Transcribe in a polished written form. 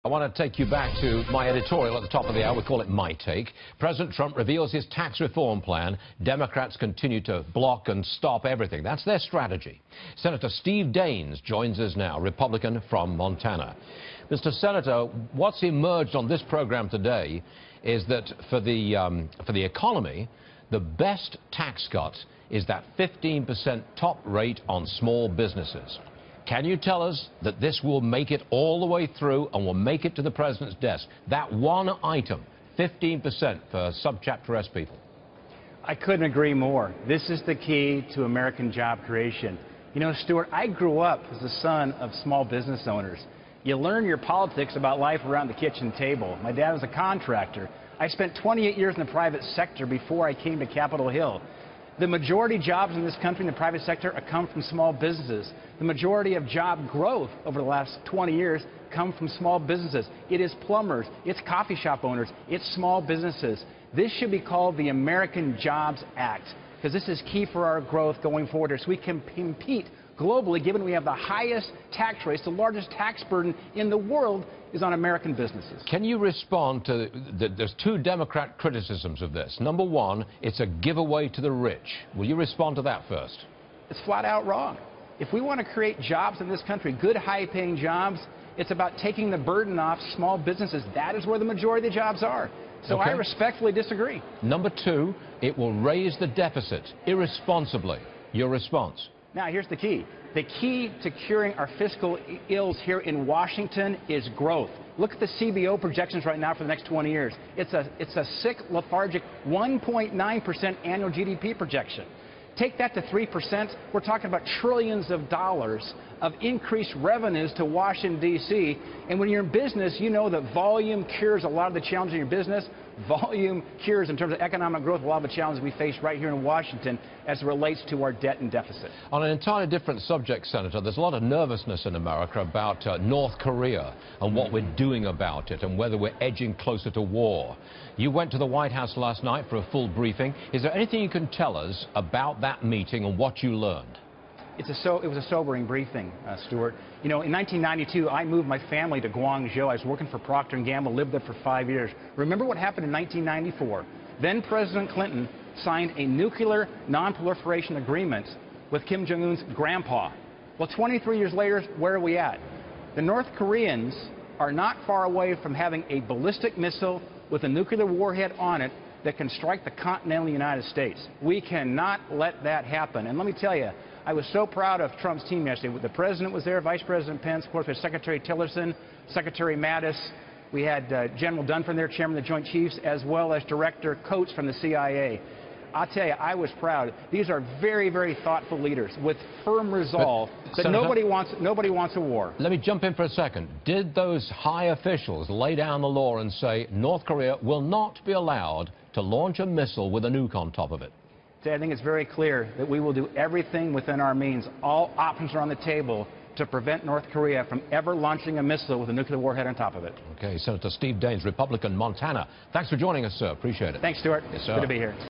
I want to take you back to my editorial at the top of the hour. We call it My Take. President Trump reveals his tax reform plan. Democrats continue to block and stop everything. That's their strategy. Senator Steve Daines joins us now, Republican from Montana. Mr. Senator, what's emerged on this program today is that for the economy, the best tax cut is that 15% top rate on small businesses. Can you tell us that this will make it all the way through and will make it to the president's desk? That one item, 15% for subchapter S people. I couldn't agree more. This is the key to American job creation. You know, Stuart, I grew up as the son of small business owners. You learn your politics about life around the kitchen table. My dad was a contractor. I spent 28 years in the private sector before I came to Capitol Hill. The majority of jobs in this country in the private sector come from small businesses. The majority of job growth over the last 20 years come from small businesses. It is plumbers, it's coffee shop owners, it's small businesses. This should be called the American Jobs Act, because this is key for our growth going forward, so we can compete globally, given we have the highest tax rates. The largest tax burden in the world is on American businesses. Can you respond to there's two Democrat criticisms of this. Number one, it's a giveaway to the rich. Will you respond to that first? It's flat out wrong. If we want to create jobs in this country, good high-paying jobs, it's about taking the burden off small businesses. That is where the majority of the jobs are. So okay. I respectfully disagree. Number two, it will raise the deficit irresponsibly. Your response? Now, here's the key. The key to curing our fiscal ills here in Washington is growth. Look at the CBO projections right now for the next 20 years. It's a sick, lethargic 1.9% annual GDP projection. Take that to 3%, we're talking about trillions of dollars of increased revenues to Washington, D.C. And when you're in business, you know that volume cures a lot of the challenges in your business. Volume cures, in terms of economic growth, a lot of the challenges we face right here in Washington as it relates to our debt and deficit. On an entirely different subject, Senator, there's a lot of nervousness in America about North Korea and what we're doing about it and whether we're edging closer to war. You went to the White House last night for a full briefing. Is there anything you can tell us about that meeting and what you learned? It was a sobering briefing, Stuart. You know, in 1992, I moved my family to Guangzhou. I was working for Procter & Gamble, lived there for 5 years. Remember what happened in 1994? Then President Clinton signed a nuclear non-proliferation agreement with Kim Jong-un's grandpa. Well, 23 years later, where are we at? The North Koreans are not far away from having a ballistic missile with a nuclear warhead on it that can strike the continental United States. We cannot let that happen. And let me tell you, I was so proud of Trump's team yesterday. The president was there, Vice President Pence, of course, we had Secretary Tillerson, Secretary Mattis. We had General Dunford there, Chairman of the Joint Chiefs, as well as Director Coates from the CIA. I'll tell you, I was proud. These are very, very thoughtful leaders with firm resolve that nobody wants a war. Let me jump in for a second. Did those high officials lay down the law and say North Korea will not be allowed to launch a missile with a nuke on top of it? I think it's very clear that we will do everything within our means. All options are on the table to prevent North Korea from ever launching a missile with a nuclear warhead on top of it. Okay, Senator Steve Daines, Republican, Montana. Thanks for joining us, sir. Appreciate it. Thanks, Stuart. Yes, sir. Good to be here.